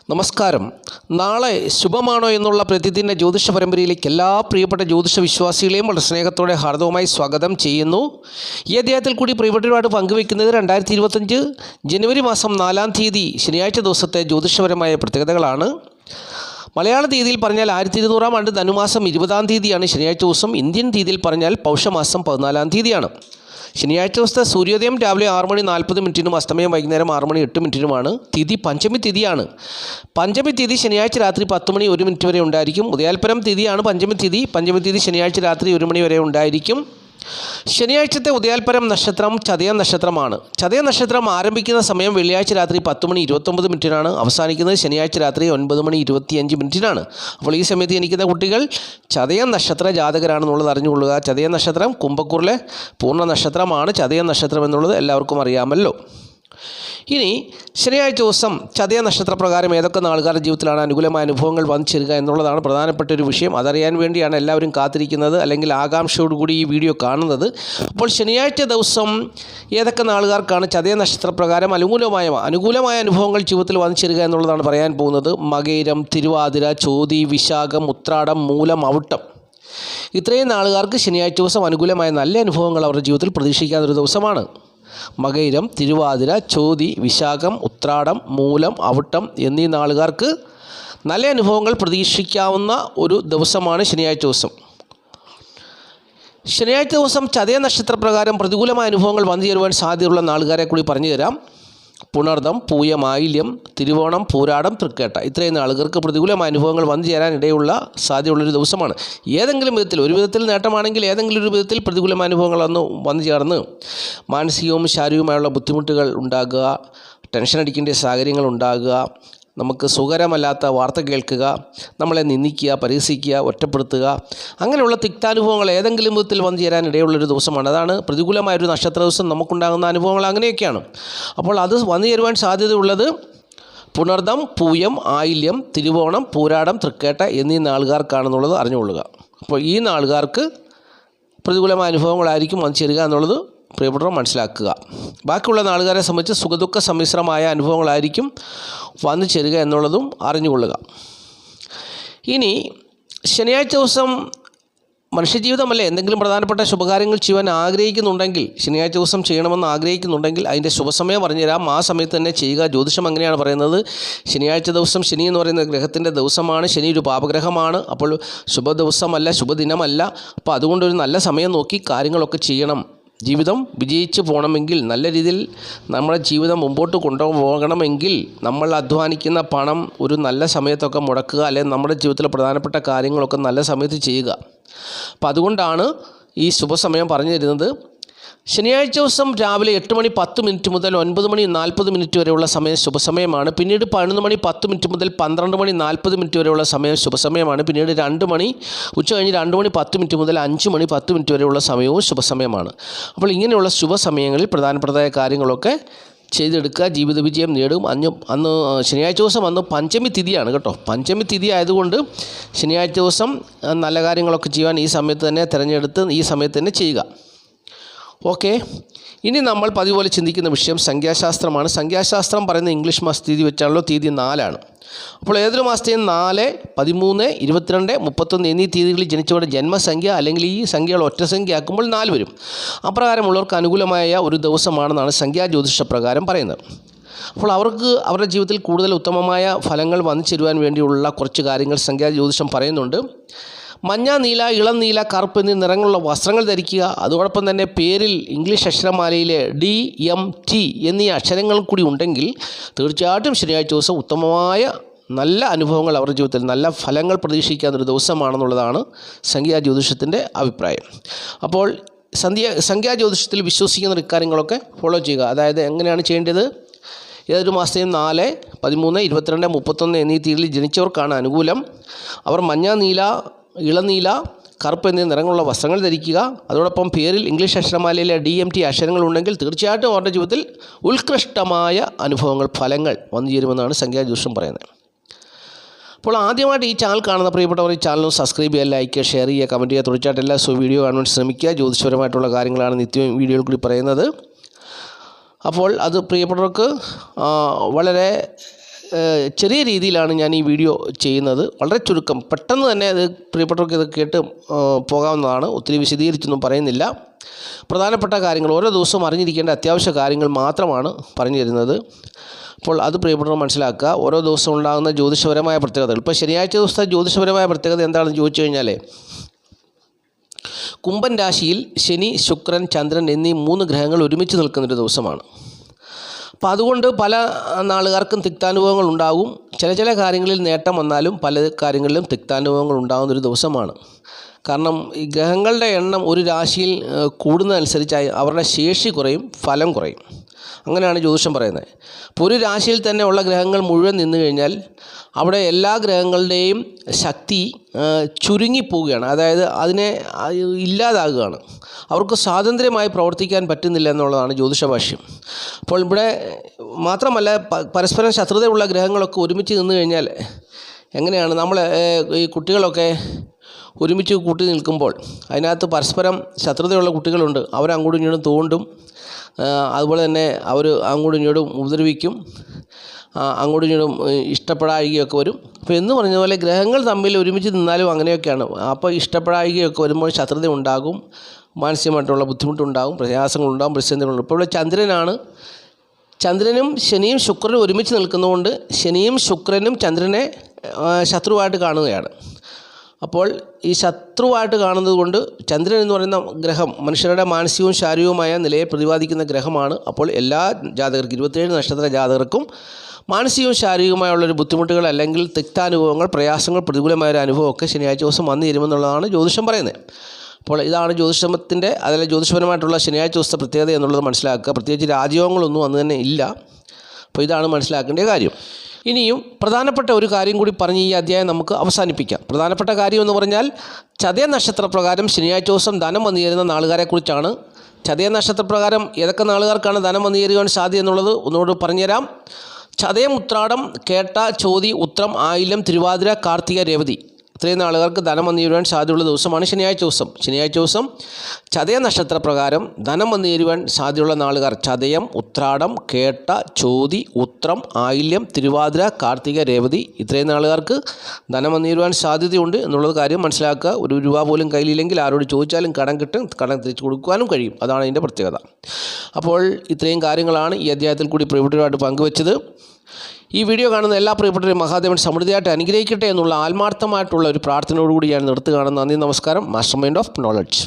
നമസ്കാരം. നാളെ ശുഭമാണോ എന്നുള്ള പ്രതിദിന ജ്യോതിഷ പരമ്പരയിലേക്ക് എല്ലാ പ്രിയപ്പെട്ട ജ്യോതിഷ വിശ്വാസികളെയും വളരെ സ്നേഹത്തോടെ ഹാർദവമായി സ്വാഗതം ചെയ്യുന്നു. ഈ അധ്യായത്തിൽ കൂടി പ്രിയപ്പെട്ടവരുമായിട്ട് പങ്കുവയ്ക്കുന്നത് 2025 ജനുവരി മാസം 4-ാം തീയതി ശനിയാഴ്ച ദിവസത്തെ ജ്യോതിഷപരമായ പ്രത്യേകതകളാണ്. മലയാള തീയതിയിൽ പറഞ്ഞാൽ 1200-ാം ആണ്ട് ധനുമാസം 20-ാം തീയതിയാണ് ശനിയാഴ്ച ദിവസം. ഇന്ത്യൻ തീയതിയിൽ പറഞ്ഞാൽ പൗഷമാസം 14-ാം തീയതിയാണ്. ശനിയാഴ്ച ദിവസത്തെ സൂര്യോദയം രാവിലെ 6:40 അസ്തമയം വൈകുന്നേരം 6:08 തിഥി പഞ്ചമി തിഥിയാണ്. പഞ്ചമി തിഥി ശനിയാഴ്ച രാത്രി 10:01 വരെ ഉണ്ടായിരിക്കും. ഉദയാൽപരം തിഥിയാണ് പഞ്ചമി തിഥി ശനിയാഴ്ച രാത്രി 1 മണി വരെ ഉണ്ടായിരിക്കും. ശനിയാഴ്ചത്തെ ഉദയാൽപരം നക്ഷത്രം ചതയം നക്ഷത്രമാണ്. ചതയം നക്ഷത്രം ആരംഭിക്കുന്ന സമയം വെള്ളിയാഴ്ച രാത്രി 10:29 അവസാനിക്കുന്നത് ശനിയാഴ്ച രാത്രി 9:25 അപ്പോൾ ഈ സമയത്ത് ജനിക്കുന്ന കുട്ടികൾ ചതയം നക്ഷത്ര ജാതകരാണെന്നുള്ളത് അറിഞ്ഞുകൊള്ളുക. ചതയം നക്ഷത്രം കുംഭക്കൂറിലെ പൂർണ്ണ നക്ഷത്രമാണ്. ചതയം നക്ഷത്രം എന്നുള്ളത് എല്ലാവർക്കും അറിയാമല്ലോ. ഇനി ശനിയാഴ്ച ദിവസം ചതയ നക്ഷത്രപ്രകാരം ഏതൊക്കെ നാളുകാരുടെ ജീവിതത്തിലാണ് അനുകൂലമായ അനുഭവങ്ങൾ വന്നു ചേരുക എന്നുള്ളതാണ് പ്രധാനപ്പെട്ട ഒരു വിഷയം. അതറിയാൻ വേണ്ടിയാണ് എല്ലാവരും കാത്തിരിക്കുന്നത്, അല്ലെങ്കിൽ ആകാംക്ഷയോടുകൂടി ഈ വീഡിയോ കാണുന്നത്. അപ്പോൾ ശനിയാഴ്ച ദിവസം ഏതൊക്കെ നാളുകാർക്കാണ് ചതയ നക്ഷത്രപ്രകാരം അനുകൂലമായ അനുഭവങ്ങൾ ജീവിതത്തിൽ വന്നു ചേരുക എന്നുള്ളതാണ് പറയാൻ പോകുന്നത്. മകയിരം, തിരുവാതിര, ചോതി, വിശാഖം, ഉത്രാടം, മൂലം, അവിട്ടം ഇത്രയും നാളുകാർക്ക് ശനിയാഴ്ച ദിവസം അനുകൂലമായ നല്ല അനുഭവങ്ങൾ അവരുടെ ജീവിതത്തിൽ പ്രതീക്ഷിക്കാവുന്നൊരു ദിവസമാണ്. മകയിരം, തിരുവാതിര, ചോതി, വിശാഖം, ഉത്രാടം, മൂലം, അവിട്ടം എന്നീ നാളുകാർക്ക് നല്ല അനുഭവങ്ങൾ പ്രതീക്ഷിക്കാവുന്ന ഒരു ദിവസമാണ് ശനിയാഴ്ച ദിവസം. ശനിയാഴ്ച ദിവസം ചതയ നക്ഷത്രപ്രകാരം പ്രതികൂലമായ അനുഭവങ്ങൾ വന്നു ചേരുവാൻ സാധ്യതയുള്ള നാളുകാരെ കൂടി പറഞ്ഞു തരാം. പുണർദം, പൂയം, ആയില്യം, തിരുവോണം, പൂരാടം, തൃക്കേട്ട ഇത്രയും നാളുകൾക്ക് പ്രതികൂലമായ അനുഭവങ്ങൾ വന്നു ചേരാൻ ഇടയുള്ള സാധ്യതയുള്ളൊരു ദിവസമാണ്. ഏതെങ്കിലും വിധത്തിൽ, ഒരു വിധത്തിൽ നേട്ടമാണെങ്കിൽ ഏതെങ്കിലും ഒരു വിധത്തിൽ പ്രതികൂലമായ അനുഭവങ്ങൾ വന്നു ചേർന്ന് മാനസികവും ശാരീരികവുമായുള്ള ബുദ്ധിമുട്ടുകൾ ഉണ്ടാകുക, ടെൻഷൻ അടിക്കേണ്ട സാഹചര്യങ്ങൾ ഉണ്ടാകുക, നമുക്ക് സുഖകരമല്ലാത്ത വാർത്ത കേൾക്കുക, നമ്മളെ നിന്ദിക്കുക, പരിഹസിക്കുക, ഒറ്റപ്പെടുത്തുക, അങ്ങനെയുള്ള തിക്താനുഭവങ്ങൾ ഏതെങ്കിലും വിധത്തിൽ വന്നു ചേരാൻ ഇടയുള്ളൊരു ദിവസമാണ്. അതാണ് പ്രതികൂലമായൊരു നക്ഷത്ര ദിവസം നമുക്കുണ്ടാകുന്ന അനുഭവങ്ങൾ അങ്ങനെയൊക്കെയാണ്. അപ്പോൾ അത് വന്നു ചേരുവാൻ സാധ്യതയുള്ളത് പുണർദം, പൂയം, ആയില്യം, തിരുവോണം, പൂരാടം, തൃക്കേട്ട എന്നീ നാളുകാർക്കാണെന്നുള്ളത് അറിഞ്ഞുകൊള്ളുക. അപ്പോൾ ഈ നാളുകാർക്ക് പ്രതികൂലമായ അനുഭവങ്ങളായിരിക്കും വന്നു ചേരുക എന്നുള്ളത് പ്രിയപ്പെട്ടവർ മനസ്സിലാക്കുക. ബാക്കിയുള്ള നാളുകാരെ സംബന്ധിച്ച് സുഖദുഃഖ സമ്മിശ്രമായ അനുഭവങ്ങളായിരിക്കും വന്നു ചേരുക എന്നുള്ളതും അറിഞ്ഞുകൊള്ളുക. ഇനി ശനിയാഴ്ച ദിവസം മനുഷ്യജീവിതമല്ലേ, എന്തെങ്കിലും പ്രധാനപ്പെട്ട ശുഭകാര്യങ്ങൾ ചെയ്യാൻ ആഗ്രഹിക്കുന്നുണ്ടെങ്കിൽ, ശനിയാഴ്ച ദിവസം ചെയ്യണമെന്ന് ആഗ്രഹിക്കുന്നുണ്ടെങ്കിൽ അതിൻ്റെ ശുഭസമയം പറഞ്ഞുതരാം. ആ സമയത്ത് തന്നെ ചെയ്യുക. ജ്യോതിഷം അങ്ങനെയാണ് പറയുന്നത്. ശനിയാഴ്ച ദിവസം, ശനി എന്ന് പറയുന്ന ഗ്രഹത്തിൻ്റെ ദിവസമാണ്. ശനി ഒരു പാപഗ്രഹമാണ്. അപ്പോൾ ശുഭദിവസമല്ല, ശുഭദിനമല്ല. അപ്പോൾ അതുകൊണ്ടൊരു നല്ല സമയം നോക്കി കാര്യങ്ങളൊക്കെ ചെയ്യണം. ജീവിതം വിജയിച്ച് പോകണമെങ്കിൽ, നല്ല രീതിയിൽ നമ്മുടെ ജീവിതം മുമ്പോട്ട് കൊണ്ടുപോകണമെങ്കിൽ നമ്മൾ അധ്വാനിക്കുന്ന പണം ഒരു നല്ല സമയത്തൊക്കെ മുടക്കുക, അല്ലെങ്കിൽ നമ്മുടെ ജീവിതത്തിലെ പ്രധാനപ്പെട്ട കാര്യങ്ങളൊക്കെ നല്ല സമയത്ത് ചെയ്യുക. അപ്പം അതുകൊണ്ടാണ് ഈ ശുഭസമയം പറഞ്ഞു തരുന്നത്. ശനിയാഴ്ച ദിവസം രാവിലെ 8:10 മുതൽ 9:40 വരെയുള്ള സമയം ശുഭസമയമാണ്. പിന്നീട് 11:10 മുതൽ 12:40 വരെയുള്ള സമയം ശുഭസമയമാണ്. പിന്നീട് 2 മണി, ഉച്ച കഴിഞ്ഞ് 2:10 മുതൽ 5:10 വരെയുള്ള സമയവും ശുഭസമയമാണ്. അപ്പോൾ ഇങ്ങനെയുള്ള ശുഭസമയങ്ങളിൽ പ്രധാനപ്പെട്ടതായ കാര്യങ്ങളൊക്കെ ചെയ്തെടുക്കുക, ജീവിത വിജയം നേടും. അന്ന് ശനിയാഴ്ച ദിവസം പഞ്ചമി തിഥിയാണ് കേട്ടോ. പഞ്ചമി തിഥി ആയതുകൊണ്ട് ശനിയാഴ്ച ദിവസം നല്ല കാര്യങ്ങളൊക്കെ ചെയ്യാൻ ഈ സമയത്ത് തന്നെ തിരഞ്ഞെടുത്ത് ഈ സമയത്ത് തന്നെ ചെയ്യുക. ഓക്കെ. ഇനി നമ്മൾ പതിവ് പോലെ ചിന്തിക്കുന്ന വിഷയം സംഖ്യാശാസ്ത്രമാണ്. സംഖ്യാശാസ്ത്രം പറയുന്ന ഇംഗ്ലീഷ് മാസ തീയതി വെച്ചാണല്ലോ. തീയതി 4 അപ്പോൾ ഏതൊരു മാസത്തെയും 4, 13, 22, 31 എന്നീ തീയതികളിൽ ജനിച്ചവരുടെ ജന്മസംഖ്യ അല്ലെങ്കിൽ ഈ സംഖ്യകൾ ഒറ്റ സംഖ്യ ആക്കുമ്പോൾ 4 വരും. അപ്രകാരമുള്ളവർക്ക് അനുകൂലമായ ഒരു ദിവസമാണെന്നാണ് സംഖ്യാ ജ്യോതിഷപ്രകാരം പറയുന്നത്. അപ്പോൾ അവർക്ക് അവരുടെ ജീവിതത്തിൽ കൂടുതൽ ഉത്തമമായ ഫലങ്ങൾ വന്നു ചേരുവാൻ വേണ്ടിയുള്ള കുറച്ച് കാര്യങ്ങൾ സംഖ്യാ ജ്യോതിഷം പറയുന്നുണ്ട്. മഞ്ഞ, നീല, ഇളം നീല, കറുപ്പ് എന്നീ നിറങ്ങളുള്ള വസ്ത്രങ്ങൾ ധരിക്കുക. അതോടൊപ്പം തന്നെ പേരിൽ ഇംഗ്ലീഷ് അക്ഷരമാലയിലെ DMT എന്നീ അക്ഷരങ്ങൾ കൂടി ഉണ്ടെങ്കിൽ തീർച്ചയായിട്ടും ശനിയാഴ്ച ദിവസം ഉത്തമമായ നല്ല അനുഭവങ്ങൾ അവരുടെ ജീവിതത്തിൽ, നല്ല ഫലങ്ങൾ പ്രതീക്ഷിക്കാവുന്നൊരു ദിവസമാണെന്നുള്ളതാണ് സംഖ്യാ ജ്യോതിഷത്തിൻ്റെ അഭിപ്രായം. അപ്പോൾ സംഖ്യാ ജ്യോതിഷത്തിൽ വിശ്വസിക്കുന്ന ഇക്കാര്യങ്ങളൊക്കെ ഫോളോ ചെയ്യുക. അതായത് എങ്ങനെയാണ് ചെയ്യേണ്ടത്? ഏതൊരു മാസത്തെയും 4, 13, 22, 31 എന്നീ തീയതികളിൽ ജനിച്ചവർക്കാണ് അനുകൂലം. അവർ മഞ്ഞ, നീല, ഇളനീല, കറുപ്പ് എന്നീ നിറങ്ങളുള്ള വസ്ത്രങ്ങൾ ധരിക്കുക. അതോടൊപ്പം പേരിൽ ഇംഗ്ലീഷ് അക്ഷരമാലയിലെ DMT അക്ഷരങ്ങളുണ്ടെങ്കിൽ തീർച്ചയായിട്ടും അവരുടെ ജീവിതത്തിൽ ഉത്കൃഷ്ടമായ അനുഭവങ്ങൾ, ഫലങ്ങൾ വന്നു ചേരുമെന്നാണ് സംഖ്യാജ്യോതിഷം പറയുന്നത്. അപ്പോൾ ആദ്യമായിട്ട് ഈ ചാനൽ കാണുന്ന പ്രിയപ്പെട്ടവർ ഈ ചാനൽ സബ്സ്ക്രൈബ് ചെയ്യുക, ലൈക്ക്, ഷെയർ ചെയ്യുക, കമൻറ്റ് ചെയ്യുക. തീർച്ചയായിട്ടും എല്ലാ വീഡിയോ കാണുവാൻ ശ്രമിക്കുക. ജ്യോതിഷപരമായിട്ടുള്ള കാര്യങ്ങളാണ് നിത്യവും വീഡിയോയിൽ കൂടി പറയുന്നത്. അപ്പോൾ അത് പ്രിയപ്പെട്ടവർക്ക് വളരെ ചെറിയ രീതിയിലാണ് ഞാൻ ഈ വീഡിയോ ചെയ്യുന്നത്. വളരെ ചുരുക്കം, പെട്ടെന്ന് തന്നെ അത് പ്രിയപ്പെട്ടവർക്ക് ഇത് കേട്ട് പോകാവുന്നതാണ്. ഒത്തിരി വിശദീകരിച്ചൊന്നും പറയുന്നില്ല. പ്രധാനപ്പെട്ട കാര്യങ്ങൾ, ഓരോ ദിവസവും അറിഞ്ഞിരിക്കേണ്ട അത്യാവശ്യ കാര്യങ്ങൾ മാത്രമാണ് പറഞ്ഞു തരുന്നത്. അപ്പോൾ അത് പ്രിയപ്പെട്ടവർ മനസ്സിലാക്കുക. ഓരോ ദിവസവും ഉണ്ടാകുന്ന ജ്യോതിഷപരമായ പ്രത്യേകതകൾ. ഇപ്പോൾ ശനിയാഴ്ച ദിവസത്തെ ജ്യോതിഷപരമായ പ്രത്യേകത എന്താണെന്ന് ചോദിച്ചു കഴിഞ്ഞാൽ, കുംഭൻ രാശിയിൽ ശനി, ശുക്രൻ, ചന്ദ്രൻ എന്നീ 3 ഗ്രഹങ്ങൾ ഒരുമിച്ച് നിൽക്കുന്നൊരു ദിവസമാണ്. അപ്പോൾ അതുകൊണ്ട് പല നാളുകാർക്കും തിക്താനുഭവങ്ങൾ ഉണ്ടാകും. ചില കാര്യങ്ങളിൽ നേട്ടം വന്നാലും പല കാര്യങ്ങളിലും തിക്താനുഭവങ്ങൾ ഉണ്ടാകുന്നൊരു ദിവസമാണ്. കാരണം ഈ ഗ്രഹങ്ങളുടെ എണ്ണം ഒരു രാശിയിൽ കൂടുന്നതനുസരിച്ചായി അവരുടെ ശേഷി കുറയും, ഫലം കുറയും. അങ്ങനെയാണ് ജ്യോതിഷം പറയുന്നത്. അപ്പോൾ ഒരു രാശിയിൽ തന്നെ ഉള്ള ഗ്രഹങ്ങൾ മുഴുവൻ നിന്ന് കഴിഞ്ഞാൽ അവിടെ എല്ലാ ഗ്രഹങ്ങളുടെയും ശക്തി ചുരുങ്ങിപ്പോവുകയാണ്. അതായത് അതിനെ ഇല്ലാതാകുകയാണ്. അവർക്ക് സ്വാതന്ത്ര്യമായി പ്രവർത്തിക്കാൻ പറ്റുന്നില്ല എന്നുള്ളതാണ് ജ്യോതിഷഭാഷ്യം. അപ്പോൾ ഇവിടെ മാത്രമല്ല, പരസ്പരം ശത്രുതയുള്ള ഗ്രഹങ്ങളൊക്കെ ഒരുമിച്ച് നിന്ന് കഴിഞ്ഞാൽ എങ്ങനെയാണ് നമ്മൾ ഈ കുട്ടികളൊക്കെ ഒരുമിച്ച് കൂട്ടി നിൽക്കുമ്പോൾ അതിനകത്ത് പരസ്പരം ശത്രുതയുള്ള കുട്ടികളുണ്ട്. അവരങ്ങോട്ടും ഇങ്ങോട്ടും തോണ്ടും, അതുപോലെ തന്നെ അവർ അങ്ങോട്ടും ഇങ്ങോട്ടും ഉപദ്രവിക്കും, അങ്ങോട്ടും ഇങ്ങോട്ടും ഇഷ്ടപ്പെടാഴികയൊക്കെ വരും. അപ്പോൾ എന്ന് പറഞ്ഞ പോലെ ഗ്രഹങ്ങൾ തമ്മിൽ ഒരുമിച്ച് നിന്നാലും അങ്ങനെയൊക്കെയാണ്. അപ്പോൾ ഇഷ്ടപ്പെടാഴികയൊക്കെ വരുമ്പോൾ ശത്രുത ഉണ്ടാകും, മാനസികമായിട്ടുള്ള ബുദ്ധിമുട്ടുണ്ടാകും, പ്രയാസങ്ങളുണ്ടാകും, പ്രതിസന്ധികളുണ്ടാകും. ഇപ്പോൾ ഇവിടെ ചന്ദ്രനും ശനിയും ശുക്രനും ഒരുമിച്ച് നിൽക്കുന്നതുകൊണ്ട് ശനിയും ശുക്രനും ചന്ദ്രനെ ശത്രുവായിട്ട് കാണുകയാണ്. അപ്പോൾ ഈ ശത്രുവായിട്ട് കാണുന്നത് കൊണ്ട് ചന്ദ്രൻ എന്ന് പറയുന്ന ഗ്രഹം മനുഷ്യരുടെ മാനസികവും ശാരീരികവുമായ നിലയെ പ്രതിപാദിക്കുന്ന ഗ്രഹമാണ്. അപ്പോൾ എല്ലാ ജാതകർക്കും, 27 നക്ഷത്ര ജാതകർക്കും മാനസികവും ശാരീരികമായുള്ളൊരു ബുദ്ധിമുട്ടുകൾ അല്ലെങ്കിൽ തിക്താനുഭവങ്ങൾ, പ്രയാസങ്ങൾ, പ്രതികൂലമായൊരു അനുഭവമൊക്കെ ശനിയാഴ്ച ദിവസം വന്നു തരുമെന്നുള്ളതാണ് ജ്യോതിഷം പറയുന്നത്. അപ്പോൾ ഇതാണ് ജ്യോതിഷത്തിൻ്റെ, അതിലെ ജ്യോതിഷപരമായിട്ടുള്ള ശനിയാഴ്ച ദിവസത്തെ പ്രത്യേകത എന്നുള്ളത് മനസ്സിലാക്കുക. പ്രത്യേകിച്ച് രാജയോഗങ്ങളൊന്നും അന്ന് തന്നെ ഇല്ല. അപ്പോൾ ഇതാണ് മനസ്സിലാക്കേണ്ട കാര്യം. ഇനിയും പ്രധാനപ്പെട്ട ഒരു കാര്യം കൂടി പറഞ്ഞ് ഈ അധ്യായം നമുക്ക് അവസാനിപ്പിക്കാം. പ്രധാനപ്പെട്ട കാര്യം എന്ന് പറഞ്ഞാൽ, ചതയ നക്ഷത്രപ്രകാരം ശനിയാഴ്ച ദിവസം ധനം വന്നു ചേരുന്ന നാളുകാരെക്കുറിച്ചാണ്. ചതയ നക്ഷത്രപ്രകാരം ഏതൊക്കെ നാളുകാർക്കാണ് ധനം വന്നു ചേരുവാൻ സാധ്യത എന്നുള്ളത് ഒന്നുകൂടി പറഞ്ഞുതരാം. ചതയം, ഉത്രാടം, കേട്ട, ചോതി, ഉത്രം, ആയില്യം, തിരുവാതിര, കാർത്തിക, രേവതി ഇത്രയും നാളുകാർക്ക് ധനം വന്നു ചേരുവാൻ സാധ്യതയുള്ള ദിവസമാണ് ശനിയാഴ്ച ദിവസം. ശനിയാഴ്ച ദിവസം ചതയ നക്ഷത്രപ്രകാരം ധനം വന്നു ചേരുവാൻ സാധ്യതയുള്ള നാളുകാർ ചതയം, ഉത്രാടം, കേട്ട, ചോതി, ഉത്രം, ആയില്യം, തിരുവാതിര, കാർത്തിക, രേവതി ഇത്രയും നാളുകാർക്ക് ധനം വന്നു ചേരുവാൻ സാധ്യതയുണ്ട് എന്നുള്ളത് കാര്യം മനസ്സിലാക്കുക. ഒരു രൂപ പോലും കയ്യിലില്ലെങ്കിൽ ആരോട് ചോദിച്ചാലും കടം കിട്ടും, കടം തിരിച്ചു കൊടുക്കുവാനും കഴിയും. അതാണ് അതിൻ്റെ പ്രത്യേകത. അപ്പോൾ ഇത്രയും കാര്യങ്ങളാണ് ഈ അധ്യായത്തിൽ കൂടി പ്രിയപ്പെട്ടവരുമായിട്ട് പങ്കുവച്ചത്. ഈ വീഡിയോ കാണുന്ന എല്ലാ പ്രിയപ്പെട്ടവരും മഹാദേവൻ സമൃദ്ധിയായിട്ട് അനുഗ്രഹിക്കട്ടെ എന്നുള്ള ആത്മാർത്ഥമായിട്ടുള്ള ഒരു പ്രാർത്ഥനയോടുകൂടി ഞാൻ നിർത്തുകയാണ്. നന്ദി, നമസ്കാരം. Master mind of knowledge.